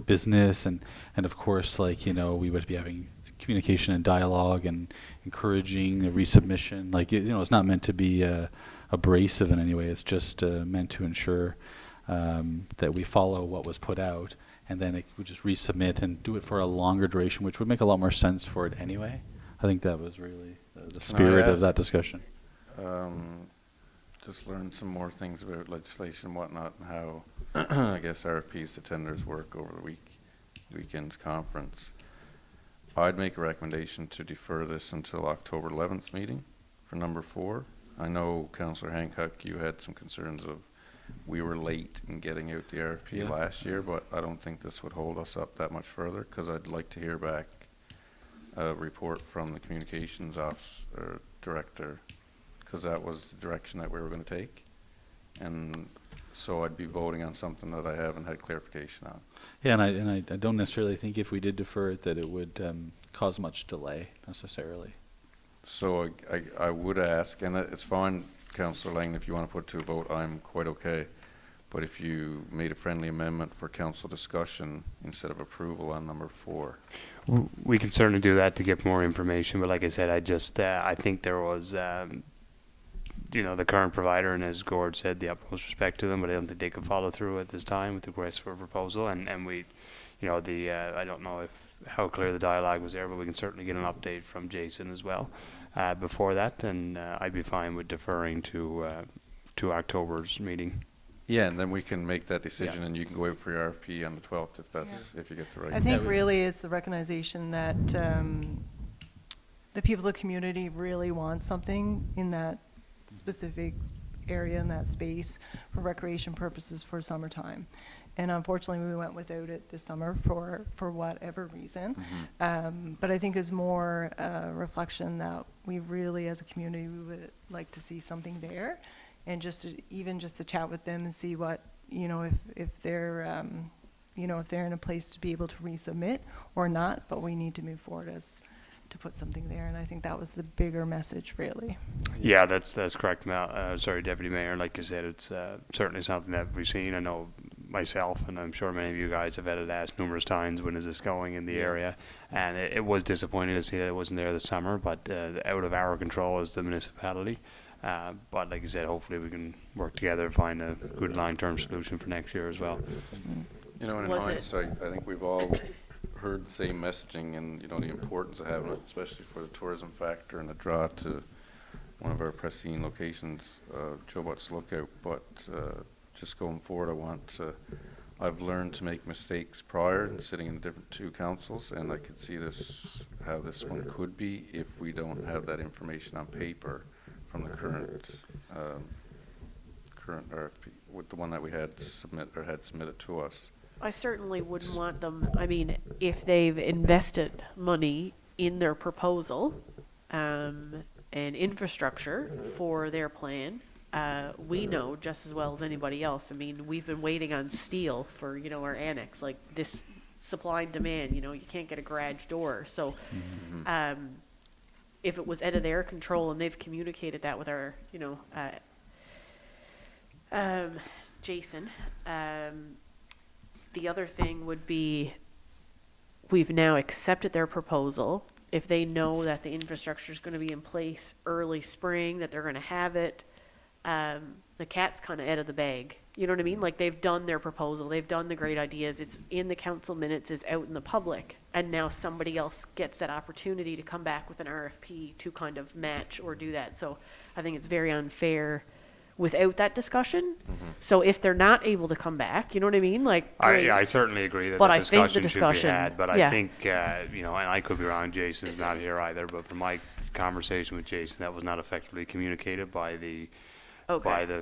business, and of course, like, we would be having communication and dialogue and encouraging the resubmission. Like, it's not meant to be abrasive in any way. It's just meant to ensure that we follow what was put out, and then we just resubmit and do it for a longer duration, which would make a lot more sense for it anyway. I think that was really the spirit of that discussion. Just learned some more things about legislation and whatnot, and how I guess RFPs to tenders work over the weekend's conference. I'd make a recommendation to defer this until October 11th meeting for number 4. I know, Councillor Hancock, you had some concerns of we were late in getting out the RFP last year, but I don't think this would hold us up that much further, because I'd like to hear back a report from the communications office or director, because that was the direction that we were going to take. And so I'd be voting on something that I haven't had clarification on. Yeah, and I don't necessarily think if we did defer it that it would cause much delay necessarily. So I would ask, and it's fine, Councillor Lang, if you want to put it to a vote, I'm quite okay. But if you made a friendly amendment for council discussion instead of approval on number 4. We can certainly do that to get more information, but like I said, I think there was, the current provider, and as Gord said, the utmost respect to them, but I don't think they could follow through at this time with the request for a proposal, and we, I don't know how clear the dialogue was there, but we can certainly get an update from Jason as well before that, and I'd be fine with deferring to October's meeting. Yeah, and then we can make that decision, and you can go out for your RFP on the 12th if you get the right. I think really is the recognition that the people of the community really want something in that specific area, in that space, for recreation purposes for summertime. And unfortunately, we went without it this summer for whatever reason. But I think it's more a reflection that we really, as a community, we would like to see something there. And just to chat with them and see what, if they're, if they're in a place to be able to resubmit or not, but we need to move forward to put something there. And I think that was the bigger message, really. Yeah, that's correct, Deputy Mayor. Like you said, it's certainly something that we've seen. I know myself, and I'm sure many of you guys have had it asked numerous times, when is this going in the area? And it was disappointing to see that it wasn't there this summer, but out of our control as the municipality. But like I said, hopefully we can work together to find a good long-term solution for next year as well. And in hindsight, I think we've all heard the same messaging, and the importance of having it, especially for the tourism factor and the draw to one of our pristine locations, Jobot's Lookout. But just going forward, I've learned to make mistakes prior and sitting in different 2 councils, and I could see how this one could be if we don't have that information on paper from the current RFP, with the one that we had submitted to us. I certainly wouldn't want them, if they've invested money in their proposal and infrastructure for their plan, we know just as well as anybody else. We've been waiting on steel for, our annex, like this supply and demand, you can't get a garage door. So if it was out of their control and they've communicated that with our, Jason, the other thing would be, we've now accepted their proposal. If they know that the infrastructure is going to be in place early spring, that they're going to have it, the cat's kind of out of the bag. You know what I mean? Like, they've done their proposal, they've done the great ideas, it's in the council minutes, it's out in the public, and now somebody else gets that opportunity to come back with an RFP to kind of match or do that. So I think it's very unfair without that discussion. So if they're not able to come back, you know what I mean? Like, I certainly agree that But the I think the discussion should be discussion- had, but yeah. I think, and I could be wrong, Jason's not here either, but from my conversation with Jason, that was not effectively communicated by the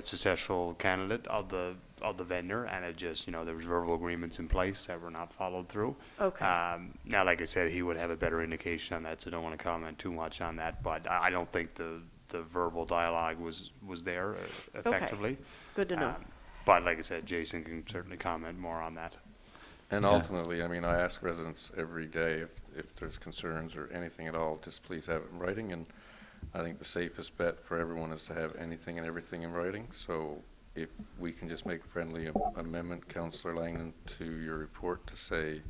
successful candidate of the vendor, and it just, there was verbal agreements in place that were not followed through. Okay. Now, like I said, he would have a better indication on that, so I don't want to comment too much on that, but I don't think the verbal dialogue was there effectively. Good to know. But like I said, Jason can certainly comment more on that. And ultimately, I ask residents every day if there's concerns or anything at all, just please have it in writing. And I think the safest bet for everyone is to have anything and everything in writing. So if we can just make a friendly amendment, Councillor Langdon, to your report to say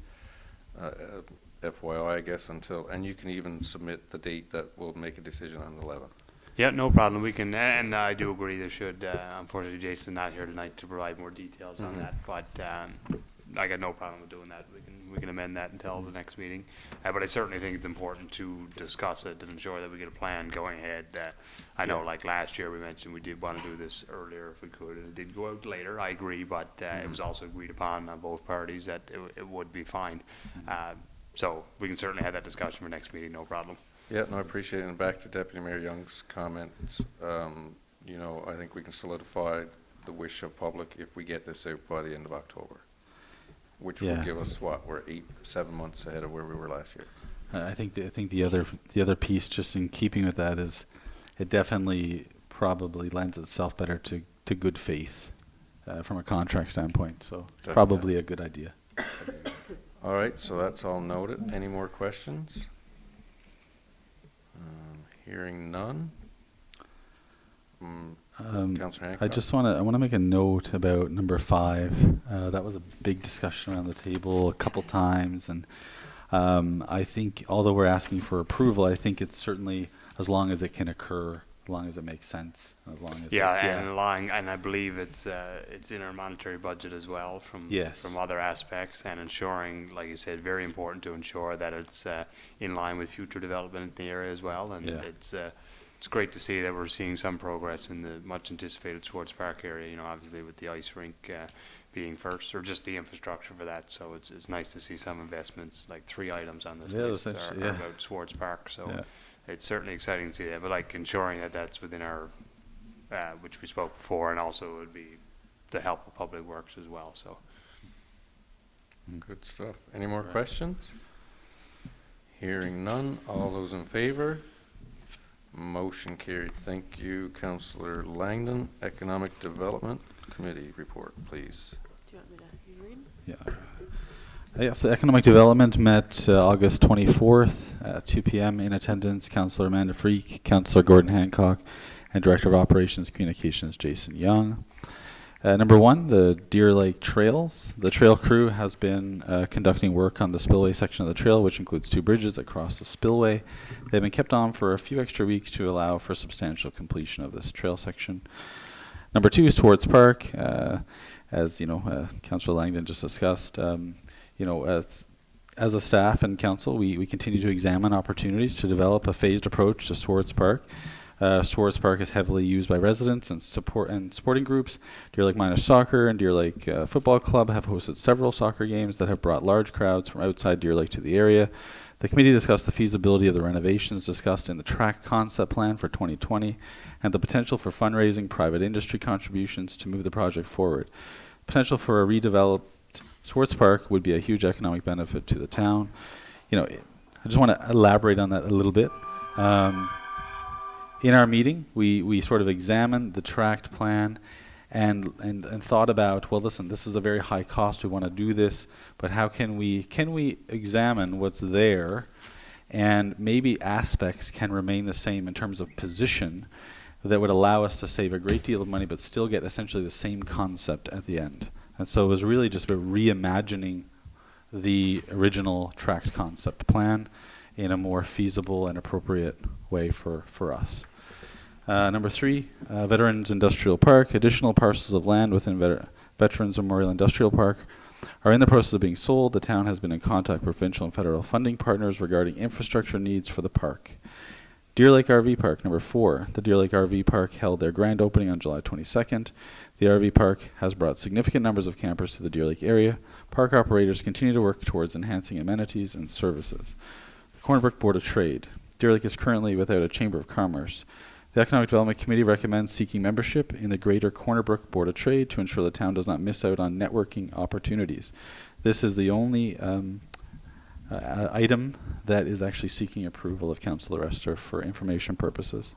FYI, I guess, until, and you can even submit the date that we'll make a decision on the 11th. Yeah, no problem. We can, and I do agree there should, unfortunately Jason's not here tonight to provide more details on that, but I got no problem with doing that. We can amend that until the next meeting. But I certainly think it's important to discuss it and ensure that we get a plan going ahead. I know like last year we mentioned we did want to do this earlier if we could, and it did go out later, I agree, but it was also agreed upon both parties that it would be fine. So we can certainly have that discussion for next meeting, no problem. Yeah, no, I appreciate it. And back to Deputy Mayor Young's comments, you know, I think we can solidify the wish of public if we get this out by the end of October, which will give us what, we're 7 months ahead of where we were last year. I think the other piece, just in keeping with that, is it definitely probably lends itself better to good faith from a contract standpoint. So it's probably a good idea. All right, so that's all noted. Any more questions? Hearing none. Councillor Hancock? I want to make a note about number 5. That was a big discussion around the table a couple times, and I think although we're asking for approval, I think it's certainly as long as it can occur, as long as it makes sense, as long as and I believe it's in our monetary budget as well from other aspects, and ensuring, like you said, very important to ensure that it's in line with future development in the area as well, and it's great to see that we're seeing some progress in the much anticipated Swartz Park area, you know, obviously with the ice rink being first, or just the infrastructure for that. So it's nice to see some investments, like 3 items on this list are about Swartz Park. So it's certainly exciting to see that, but like ensuring that that's within our, which we spoke before, and also it would be the help of Public Works as well. So good stuff. Any more questions? Hearing none. All those in favor? Motion carried. Thank you. Councillor Langdon, Economic Development Committee report, please. Do you want me to read? Yes, the Economic Development met August 24th at 2 p.m. In attendance, Councillor Amanda Freak, Councillor Gordon Hancock, and Director of Operations Communications Jason Young. Number 1, the Deer Lake Trails. The trail crew has been conducting work on the spillway section of the trail, which includes 2 bridges that cross the spillway. They've been kept on for a few extra weeks to allow for substantial completion of this trail section. Number 2, Swartz Park. As you know, Councillor Langdon just discussed, you know, as a staff and council, we continue to examine opportunities to develop a phased approach to Swartz Park. Swartz Park is heavily used by residents and sporting groups. Deer Lake Miners Soccer and Deer Lake Football Club have hosted several soccer games that have brought large crowds from outside Deer Lake to the area. The committee discussed the feasibility of the renovations discussed in the track concept plan for 2020 and the potential for fundraising, private industry contributions to move the project forward. Potential for a redeveloped Swartz Park would be a huge economic benefit to the town. You know, I just want to elaborate on that a little bit. In our meeting, we sort of examined the tract plan and thought about, well, listen, this is a very high cost. We want to do this, but how can we examine what's there, and maybe aspects can remain the same in terms of position that would allow us to save a great deal of money, but still get essentially the same concept at the end. And so it was really just about reimagining the original tract concept plan in a more feasible and appropriate way for us. Number 3, Veterans Industrial Park. Additional parcels of land within Veterans Memorial Industrial Park are in the process of being sold. The town has been in contact with provincial and federal funding partners regarding infrastructure needs for the park. Deer Lake RV Park. Number 4, the Deer Lake RV Park held their grand opening on July 22nd. The RV park has brought significant numbers of campers to the Deer Lake area. Park operators continue to work towards enhancing amenities and services. The Corner Brook Board of Trade. Deer Lake is currently without a Chamber of Commerce. The Economic Development Committee recommends seeking membership in the Greater Corner Brook Board of Trade to ensure the town does not miss out on networking opportunities. This is the only item that is actually seeking approval of Councillor Esther for information purposes.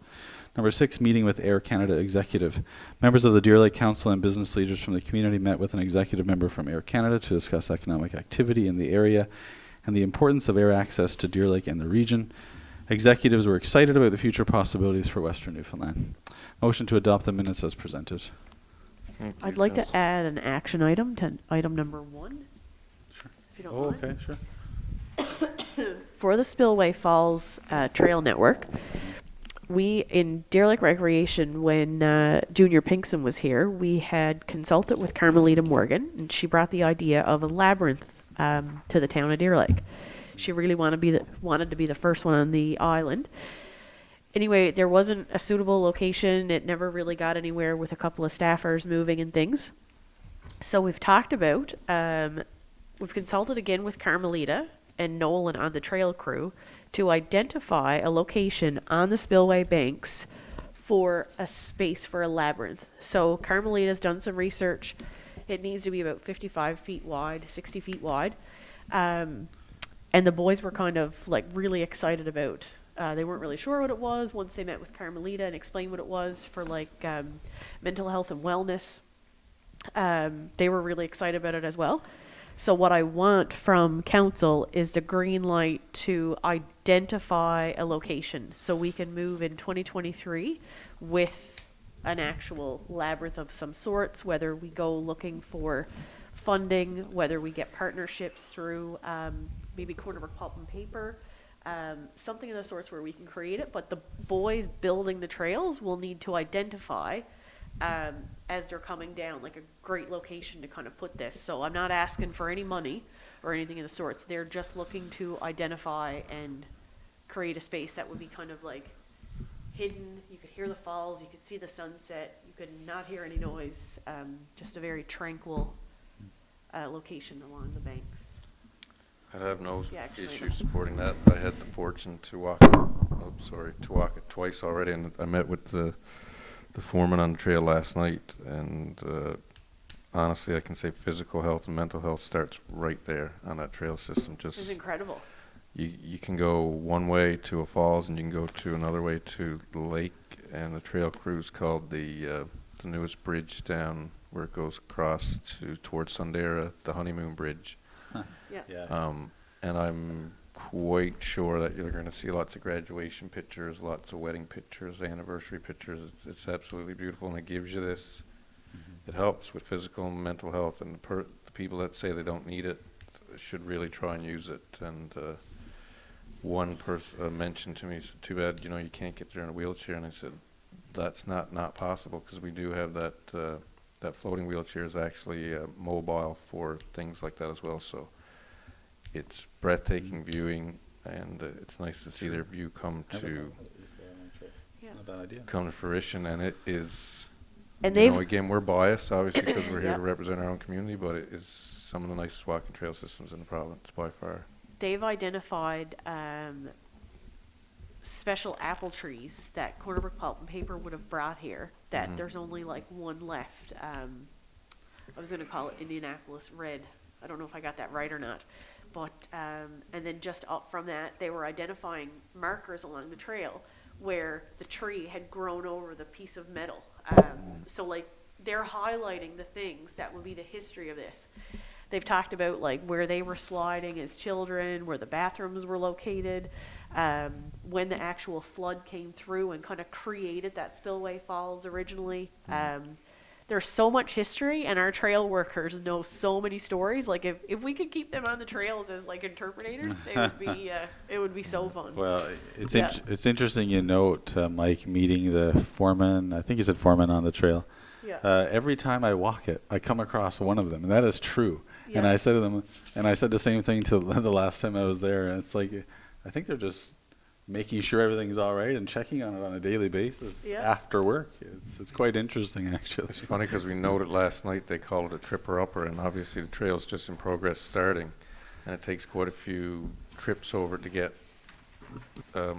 Number 6, meeting with Air Canada Executive. Members of the Deer Lake Council and business leaders from the community met with an executive member from Air Canada to discuss economic activity in the area and the importance of air access to Deer Lake and the region. Executives were excited about the future possibilities for Western Newfoundland. Motion to adopt the minutes as presented. Thank you, I'd like Jess. to add an action item to item number 1. Sure. If you don't Oh, mind. okay, sure. For the Spillway Falls Trail Network, we in Deer Lake Recreation, when Junior Pinkson was here, we had consulted with Carmelita Morgan, and she brought the idea of a labyrinth to the town of Deer Lake. She really wanted to be the first one on the island. Anyway, there wasn't a suitable location. It never really got anywhere with a couple of staffers moving and things. So we've talked about, we've consulted again with Carmelita and Nolan on the trail crew to identify a location on the spillway banks for a space for a labyrinth. So Carmelita's done some research. It needs to be about 55 feet wide, 60 feet wide. And the boys were kind of like really excited about, they weren't really sure what it was once they met with Carmelita and explained what it was for like mental health and wellness. They were really excited about it as well. So what I want from council is the green light to identify a location so we can move in 2023 with an actual labyrinth of some sorts, whether we go looking for funding, whether we get partnerships through maybe Cornerbrook Pulp and Paper, something of the sorts where we can create it, but the boys building the trails will need to identify as they're coming down, like a great location to kind of put this. So I'm not asking for any money or anything of the sorts. They're just looking to identify and create a space that would be kind of like hidden. You could hear the falls, you could see the sunset, you could not hear any noise. Just a very tranquil location along the banks. I have no Yeah, actually, issue supporting that. I had the fortune to walk it twice already, and I met with the foreman on the trail last night, and honestly, I can say physical health and mental health starts right there on that trail system. This is Just incredible. you can go one way to a falls, and you can go to another way to the lake, and the trail crew's called the newest bridge down where it goes across towards Sundara, the Honeymoon Bridge. Yeah. Yeah. And I'm quite sure that you're going to see lots of graduation pictures, lots of wedding pictures, anniversary pictures. It's absolutely beautiful, and it gives you this. It helps with physical and mental health, and the people that say they don't need it should really try and use it. And one person mentioned to me, said, "Too bad, you can't get there in a wheelchair." And I said, "That's not possible, because we do have that that floating wheelchair is actually mobile for things like that as well." So it's breathtaking viewing, and it's nice to see their view come to Yeah. Not a bad idea. come to fruition. And it is, And you know, they've again, we're biased obviously because we're here Yeah. to represent our own community, but it is some of the nicest walking trail systems in the province by far. they've identified special apple trees that Cornerbrook Pulp and Paper would have brought here, that Mhm. there's only like one left. I was going to call it Indianapolis Red. I don't know if I got that right or not. But, and then just up from that, they were identifying markers along the trail where the tree had grown over the piece of metal. So like they're highlighting the things that would be the history of this. They've talked about like where they were sliding as children, where the bathrooms were located, when the actual flood came through and kind of created that spillway falls originally. There's so much history, and our trail workers know so many stories. Like if we could keep them on the trails as like interpreters, they would be it would be so fun. Well, it's Yeah. it's interesting you note, Mike, meeting the foreman. I think he said foreman on the trail. Yeah. Every time I walk it, I come across one of them, and that is true. And Yeah. I said to them, and I said the same thing to the last time I was there, and it's like, I think they're just making sure everything's all right and checking on it on a daily basis Yeah. after work. It's quite interesting, actually. It's funny because we noted last night they call it a tripper upper, and obviously the trail's just in progress starting, and it takes quite a few trips over to get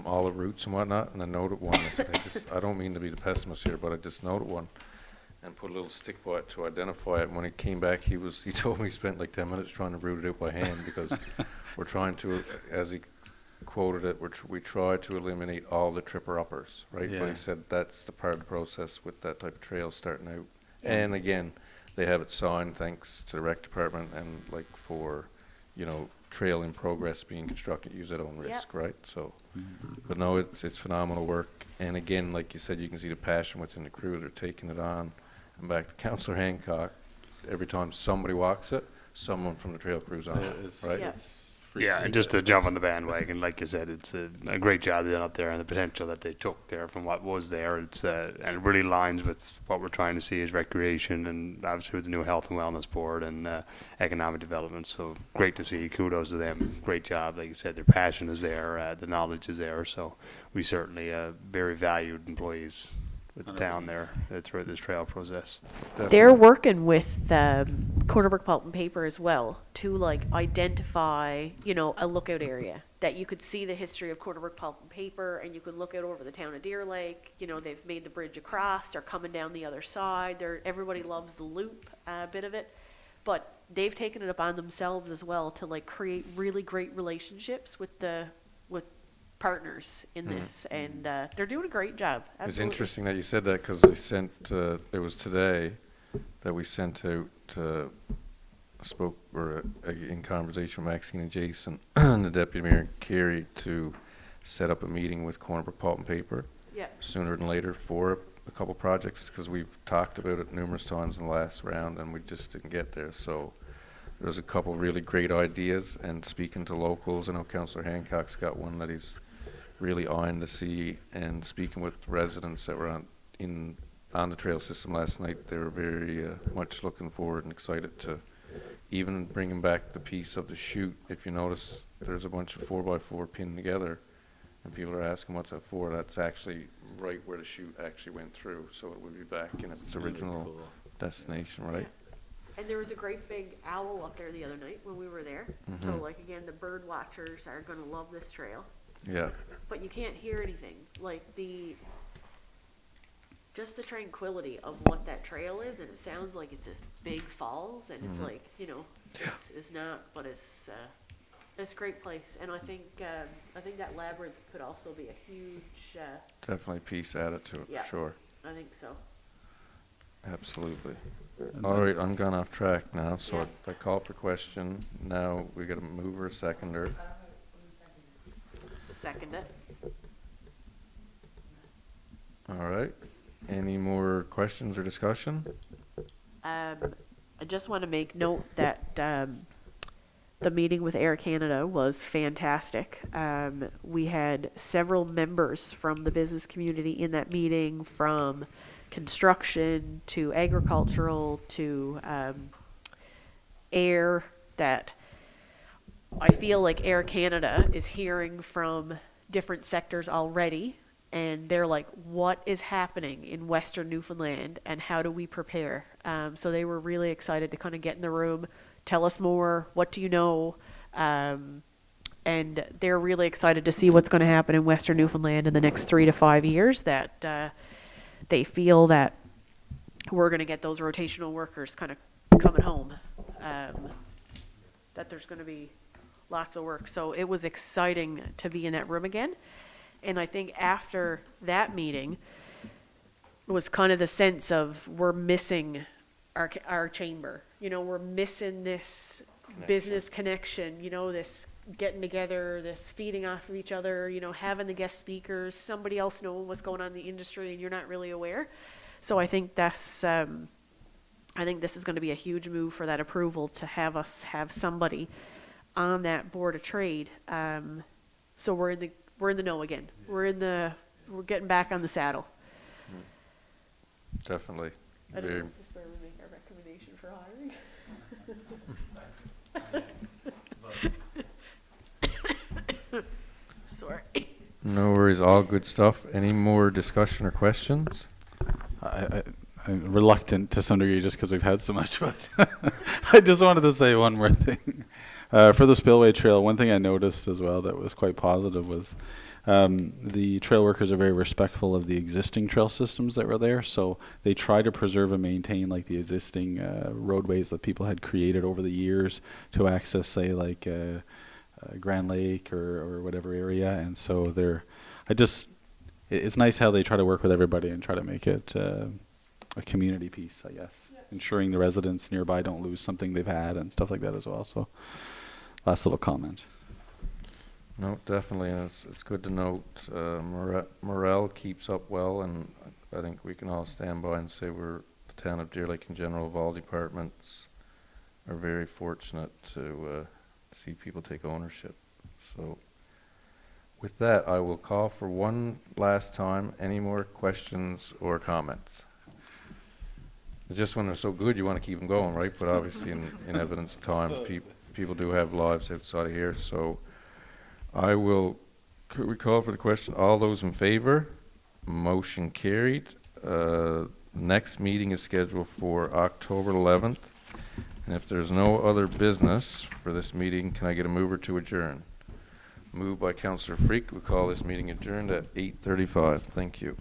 all the routes and whatnot. And I noted one. I said, I don't mean to be the pessimist here, but I just noted one and put a little stick by it to identify it. And when he came back, he told me he spent like 10 minutes trying to root it out by hand because we're trying to, as he quoted it, we try to eliminate all the tripper uppers, right? But Yeah. he said that's the part of the process with that type of trail starting out. And again, they have it signed thanks to the rec department and like for, trail in progress being constructed, use at own risk, right? So, but no, it's phenomenal work. And again, like you said, you can see the passion within the crew. They're taking it on. and back to Councillor Hancock, every time somebody walks it, someone from the trail crew's on it, It's- right? Yeah. it's free. Yeah, and just to jump on the bandwagon, like you said, it's a great job they done up there, and the potential that they took there from what was there. It's and it really aligns with what we're trying to see as recreation, and obviously with the new health and wellness board and economic development. So great to see. Kudos to them. Great job. Like you said, their passion is there, the knowledge is there. So we certainly very valued employees with the town there throughout this trail process. They're working with Cornerbrook Pulp and Paper as well to like identify, you know, a lookout area that you could see the history of Cornerbrook Pulp and Paper, and you could look out over the town of Deer Lake. You know, they've made the bridge across. They're coming down the other side. Everybody loves the loop bit of it, but they've taken it upon themselves as well to like create really great relationships with partners in this, and they're doing a great job. It's Absolutely. interesting that you said that, because they sent, it was today that we sent out, in conversation with Maxine and Jason, and the Deputy Mayor and Kerry, to set up a meeting with Cornerbrook Pulp and Paper Yeah. sooner than later for a couple projects, because we've talked about it numerous times in the last round and we just didn't get there. So there's a couple really great ideas, and speaking to locals, I know Councillor Hancock's got one that he's really eyeing to see, and speaking with residents that were on the trail system last night, they were very much looking forward and excited to even bringing back the piece of the chute. If you notice, there's a bunch of 4x4 pinned together, and people are asking what's that for. That's actually right where the chute actually went through, so it would be back in its original destination, right? And there was a great big owl up there the other night when we were there. So like again, the bird watchers are gonna love this trail. Yeah. But you can't hear anything. Like just the tranquility of what that trail is, and it sounds like it's this big falls, and it's like, you know, it's not, but it's a great place. And I think that labyrinth could also be a huge, Definitely piece added to it, Yeah. for sure. I think so. Absolutely. All right, I'm gone off track now, so Yeah. I call for question. Now we got a mover, a seconder. Second it. All right. Any more questions or discussion? I just want to make note that the meeting with Air Canada was fantastic. We had several members from the business community in that meeting, from construction to agricultural to air, that I feel like Air Canada is hearing from different sectors already, and they're like, what is happening in Western Newfoundland and how do we prepare? So they were really excited to kind of get in the room, tell us more, what do you know? And they're really excited to see what's going to happen in Western Newfoundland in the next 3 to 5 years, that they feel that we're going to get those rotational workers kind of coming home, that there's going to be lots of work. So it was exciting to be in that room again. And I think after that meeting was kind of the sense of we're missing our chamber. You know, we're missing this business connection, you know, this getting together, this feeding off of each other, you know, having the guest speakers, somebody else knowing what's going on in the industry and you're not really aware. So I think this is going to be a huge move for that approval, to have us have somebody on that board of trade. So we're in the know again. We're getting back on the saddle. Definitely. I don't know, Very- is this where we make our recommendation for hiring? Sorry. No worries, all good stuff. Any more discussion or questions? I'm reluctant to some degree just because we've had so much, but I just wanted to say one more thing. For the Spillway Trail, one thing I noticed as well that was quite positive was the trail workers are very respectful of the existing trail systems that were there, so they try to preserve and maintain like the existing roadways that people had created over the years to access, say, like Grand Lake or whatever area. And so it's nice how they try to work with everybody and try to make it a community piece, I guess, ensuring the residents nearby don't lose something they've had and stuff like that as well. So last little comment. No, definitely, and it's good to note morale keeps up well, and I think we can all stand by and say the town of Deer Lake in general, of all departments, are very fortunate to see people take ownership. So with that, I will call for one last time. Any more questions or comments? Just when they're so good, you want to keep them going, right? But obviously, in evidence of times, people do have lives outside of here. So could we call for the question? All those in favor? Motion carried. Next meeting is scheduled for October 11th. And if there's no other business for this meeting, can I get a mover to adjourn? Moved by Councillor Freak. We call this meeting adjourned at 8:35. Thank you.